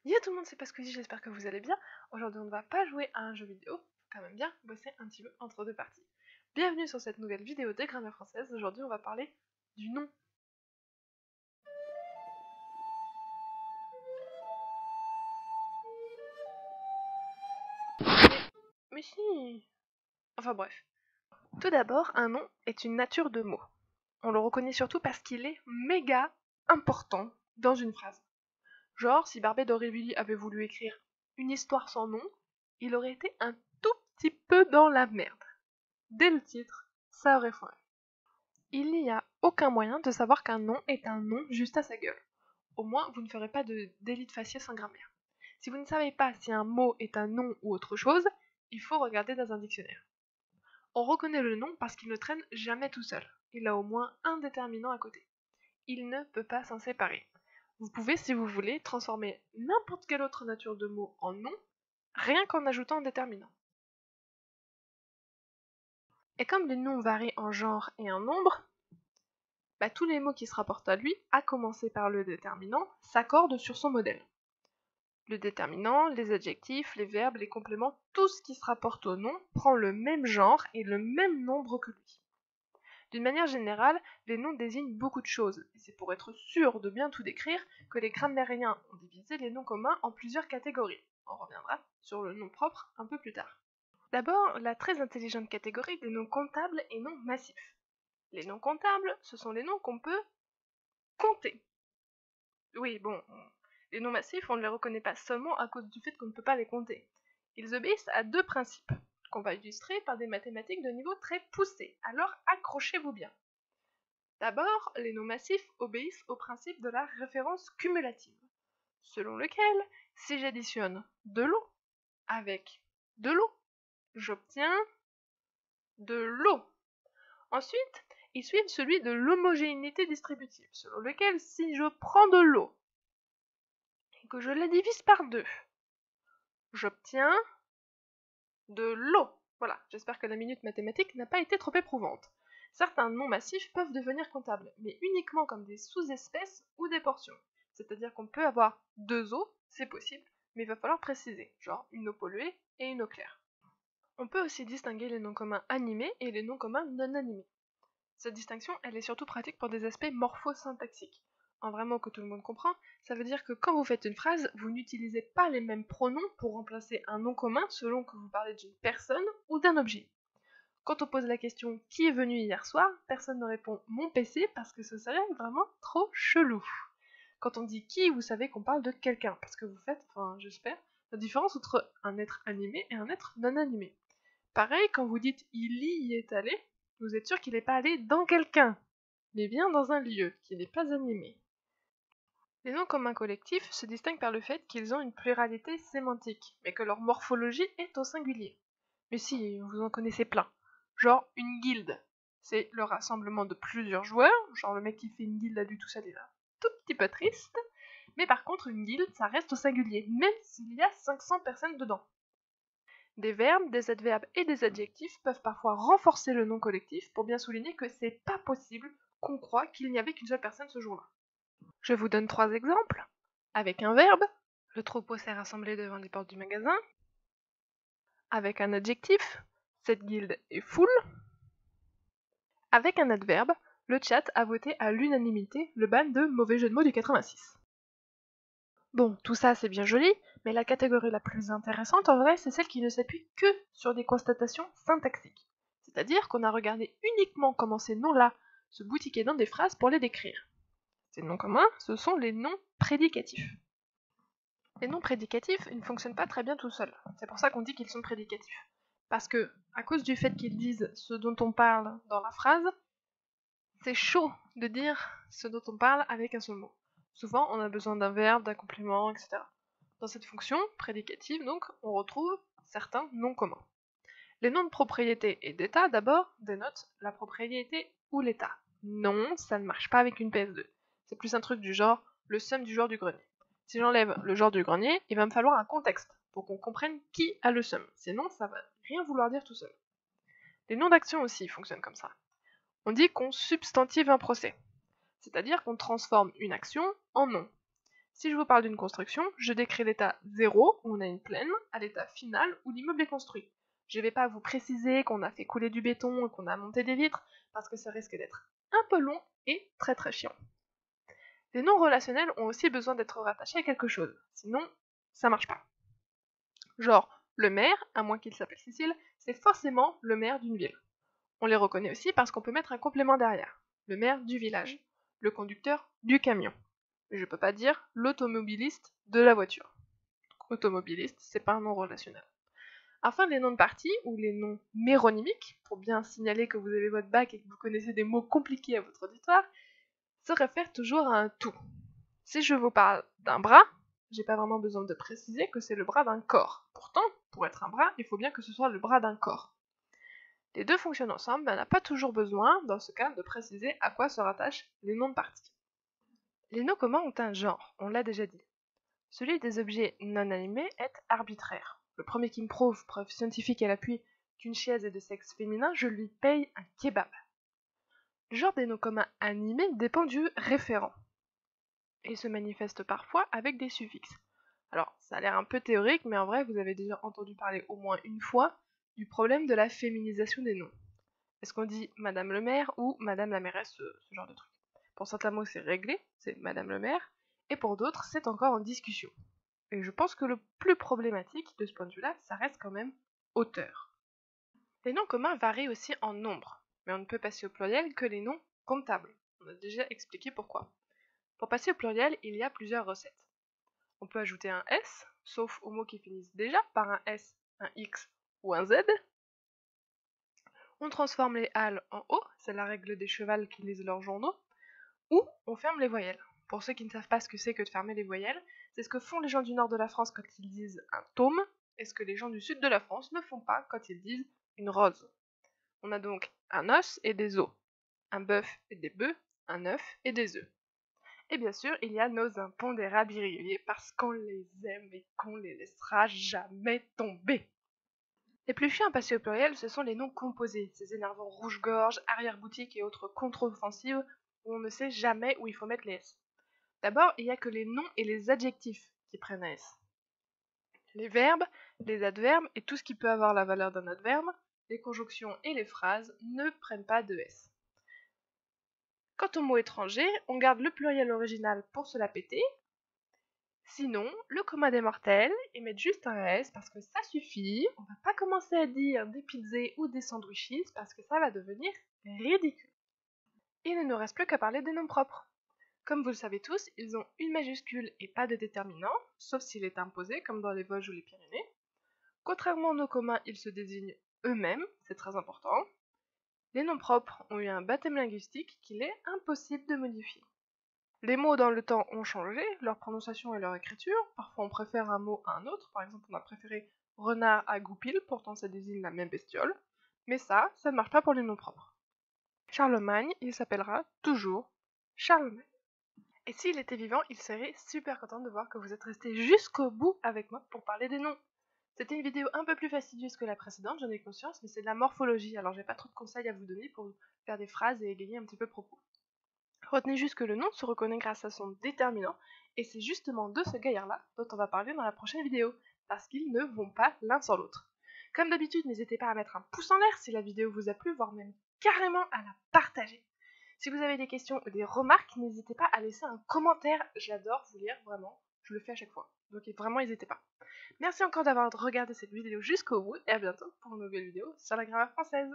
Yo tout le monde, c'est Pasquezie, j'espère que vous allez bien. Aujourd'hui on ne va pas jouer à un jeu vidéo, faut quand même bien bosser un petit peu entre deux parties. Bienvenue sur cette nouvelle vidéo de grammaire française. Aujourd'hui on va parler du nom. Mais si. Enfin bref. Tout d'abord, un nom est une nature de mot. On le reconnaît surtout parce qu'il est méga important dans une phrase. Genre, si Barbet d'Aurevilly avait voulu écrire une histoire sans nom, il aurait été un tout petit peu dans la merde. Dès le titre, ça aurait foiré. Il n'y a aucun moyen de savoir qu'un nom est un nom juste à sa gueule. Au moins, vous ne ferez pas de délit de faciès en grammaire. Si vous ne savez pas si un mot est un nom ou autre chose, il faut regarder dans un dictionnaire. On reconnaît le nom parce qu'il ne traîne jamais tout seul. Il a au moins un déterminant à côté. Il ne peut pas s'en séparer. Vous pouvez, si vous voulez, transformer n'importe quelle autre nature de mot en nom, rien qu'en ajoutant un déterminant. Et comme les noms varient en genre et en nombre, tous les mots qui se rapportent à lui, à commencer par le déterminant, s'accordent sur son modèle. Le déterminant, les adjectifs, les verbes, les compléments, tout ce qui se rapporte au nom prend le même genre et le même nombre que lui. D'une manière générale, les noms désignent beaucoup de choses, et c'est pour être sûr de bien tout décrire que les grammairiens ont divisé les noms communs en plusieurs catégories. On reviendra sur le nom propre un peu plus tard. D'abord, la très intelligente catégorie des noms comptables et noms massifs. Les noms comptables, ce sont les noms qu'on peut compter. Oui, bon, les noms massifs, on ne les reconnaît pas seulement à cause du fait qu'on ne peut pas les compter. Ils obéissent à deux principes, qu'on va illustrer par des mathématiques de niveau très poussé, alors accrochez-vous bien. D'abord, les noms massifs obéissent au principe de la référence cumulative, selon lequel, si j'additionne de l'eau avec de l'eau, j'obtiens de l'eau. Ensuite, ils suivent celui de l'homogénéité distributive, selon lequel si je prends de l'eau et que je la divise par 2, j'obtiens de l'eau. Voilà, j'espère que la minute mathématique n'a pas été trop éprouvante. Certains noms massifs peuvent devenir comptables, mais uniquement comme des sous-espèces ou des portions. C'est-à-dire qu'on peut avoir deux eaux, c'est possible, mais il va falloir préciser, genre une eau polluée et une eau claire. On peut aussi distinguer les noms communs animés et les noms communs non animés. Cette distinction, elle est surtout pratique pour des aspects morphosyntaxiques. En vrai mot que tout le monde comprend, ça veut dire que quand vous faites une phrase, vous n'utilisez pas les mêmes pronoms pour remplacer un nom commun selon que vous parlez d'une personne ou d'un objet. Quand on pose la question qui est venu hier soir, personne ne répond mon PC parce que ce serait vraiment trop chelou. Quand on dit qui, vous savez qu'on parle de quelqu'un, parce que vous faites, enfin j'espère, la différence entre un être animé et un être non animé. Pareil, quand vous dites il y est allé, vous êtes sûr qu'il n'est pas allé dans quelqu'un, mais bien dans un lieu qui n'est pas animé. Les noms communs collectifs se distinguent par le fait qu'ils ont une pluralité sémantique, mais que leur morphologie est au singulier. Mais si, vous en connaissez plein. Genre une guilde. C'est le rassemblement de plusieurs joueurs, genre le mec qui fait une guilde a dû tout ça déjà tout petit peu triste. Mais par contre, une guilde, ça reste au singulier, même s'il y a 500 personnes dedans. Des verbes, des adverbes et des adjectifs peuvent parfois renforcer le nom collectif pour bien souligner que c'est pas possible qu'on croit qu'il n'y avait qu'une seule personne ce jour-là. Je vous donne 3 exemples. Avec un verbe, le troupeau s'est rassemblé devant les portes du magasin. Avec un adjectif, cette guilde est full. Avec un adverbe, le chat a voté à l'unanimité le ban de mauvais jeu de mots du 86. Bon, tout ça c'est bien joli, mais la catégorie la plus intéressante en vrai, c'est celle qui ne s'appuie que sur des constatations syntaxiques. C'est-à-dire qu'on a regardé uniquement comment ces noms-là se boutiquaient dans des phrases pour les décrire. Ces noms communs, ce sont les noms prédicatifs. Les noms prédicatifs, ils ne fonctionnent pas très bien tout seuls. C'est pour ça qu'on dit qu'ils sont prédicatifs. Parce que, à cause du fait qu'ils disent ce dont on parle dans la phrase, c'est chaud de dire ce dont on parle avec un seul mot. Souvent, on a besoin d'un verbe, d'un complément, etc. Dans cette fonction prédicative, donc, on retrouve certains noms communs. Les noms de propriété et d'état, d'abord, dénotent la propriété ou l'état. Non, ça ne marche pas avec une PS2. C'est plus un truc du genre le seum du joueur du grenier. Si j'enlève le genre du grenier, il va me falloir un contexte pour qu'on comprenne qui a le seum. Sinon, ça va rien vouloir dire tout seul. Les noms d'action aussi fonctionnent comme ça. On dit qu'on substantive un procès, c'est-à-dire qu'on transforme une action en nom. Si je vous parle d'une construction, je décris l'état 0, où on a une plaine, à l'état final, où l'immeuble est construit. Je ne vais pas vous préciser qu'on a fait couler du béton et qu'on a monté des vitres, parce que ça risque d'être un peu long et très très chiant. Les noms relationnels ont aussi besoin d'être rattachés à quelque chose, sinon ça marche pas. Genre, le maire, à moins qu'il s'appelle Cécile, c'est forcément le maire d'une ville. On les reconnaît aussi parce qu'on peut mettre un complément derrière. Le maire du village, le conducteur du camion. Je peux pas dire l'automobiliste de la voiture. Donc, automobiliste, c'est pas un nom relationnel. Enfin, les noms de parties, ou les noms méronymiques, pour bien signaler que vous avez votre bac et que vous connaissez des mots compliqués à votre auditoire, se réfèrent toujours à un tout. Si je vous parle d'un bras, j'ai pas vraiment besoin de préciser que c'est le bras d'un corps. Pourtant, pour être un bras, il faut bien que ce soit le bras d'un corps. Les deux fonctionnent ensemble, mais on n'a pas toujours besoin, dans ce cas, de préciser à quoi se rattachent les noms de parties. Les noms communs ont un genre, on l'a déjà dit. Celui des objets non animés est arbitraire. Le premier qui me prouve, preuve scientifique à l'appui, qu'une chaise est de sexe féminin, je lui paye un kebab. Le genre des noms communs animés dépend du référent et se manifeste parfois avec des suffixes. Alors, ça a l'air un peu théorique, mais en vrai, vous avez déjà entendu parler au moins une fois du problème de la féminisation des noms. Est-ce qu'on dit Madame le maire ou Madame la mairesse, ce genre de truc? Pour certains mots, c'est réglé, c'est Madame le maire, et pour d'autres, c'est encore en discussion. Et je pense que le plus problématique de ce point de vue-là, ça reste quand même auteur. Les noms communs varient aussi en nombre, mais on ne peut passer au pluriel que les noms comptables. On a déjà expliqué pourquoi. Pour passer au pluriel, il y a plusieurs recettes. On peut ajouter un S, sauf aux mots qui finissent déjà par un S, un X ou un Z. On transforme les halles en O, c'est la règle des chevals qui lisent leurs journaux, ou on ferme les voyelles. Pour ceux qui ne savent pas ce que c'est que de fermer les voyelles, c'est ce que font les gens du nord de la France quand ils disent un tome, et ce que les gens du sud de la France ne font pas quand ils disent une rose. On a donc un os et des os, un bœuf et des bœufs, un œuf et des œufs. Et bien sûr, il y a nos impondérables irréguliers parce qu'on les aime et qu'on les laissera jamais tomber. Les plus chiants à passer au pluriel, ce sont les noms composés, ces énervants rouge-gorge, arrière-boutique et autres contre-offensives où on ne sait jamais où il faut mettre les S. D'abord, il n'y a que les noms et les adjectifs qui prennent un S. Les verbes, les adverbes et tout ce qui peut avoir la valeur d'un adverbe, les conjonctions et les phrases ne prennent pas de S. Quant aux mots étrangers, on garde le pluriel original pour se la péter. Sinon, le commun des mortels, ils mettent juste un S parce que ça suffit. On va pas commencer à dire des pizzas ou des sandwiches parce que ça va devenir ridicule. Il ne nous reste plus qu'à parler des noms propres. Comme vous le savez tous, ils ont une majuscule et pas de déterminant, sauf s'il est imposé, comme dans les Vosges ou les Pyrénées. Contrairement aux noms communs, ils se désignent eux-mêmes, c'est très important. Les noms propres ont eu un baptême linguistique qu'il est impossible de modifier. Les mots dans le temps ont changé, leur prononciation et leur écriture. Parfois on préfère un mot à un autre, par exemple on a préféré renard à goupil, pourtant ça désigne la même bestiole. Mais ça ne marche pas pour les noms propres. Charlemagne, il s'appellera toujours Charlemagne. Et s'il était vivant, il serait super content de voir que vous êtes restés jusqu'au bout avec moi pour parler des noms. C'était une vidéo un peu plus fastidieuse que la précédente, j'en ai conscience, mais c'est de la morphologie, alors j'ai pas trop de conseils à vous donner pour faire des phrases et égayer un petit peu le propos. Retenez juste que le nom se reconnaît grâce à son déterminant, et c'est justement de ce gaillard-là dont on va parler dans la prochaine vidéo, parce qu'ils ne vont pas l'un sans l'autre. Comme d'habitude, n'hésitez pas à mettre un pouce en l'air si la vidéo vous a plu, voire même carrément à la partager. Si vous avez des questions ou des remarques, n'hésitez pas à laisser un commentaire, j'adore vous lire, vraiment, je le fais à chaque fois, donc vraiment n'hésitez pas. Merci encore d'avoir regardé cette vidéo jusqu'au bout, et à bientôt pour une nouvelle vidéo sur la grammaire française.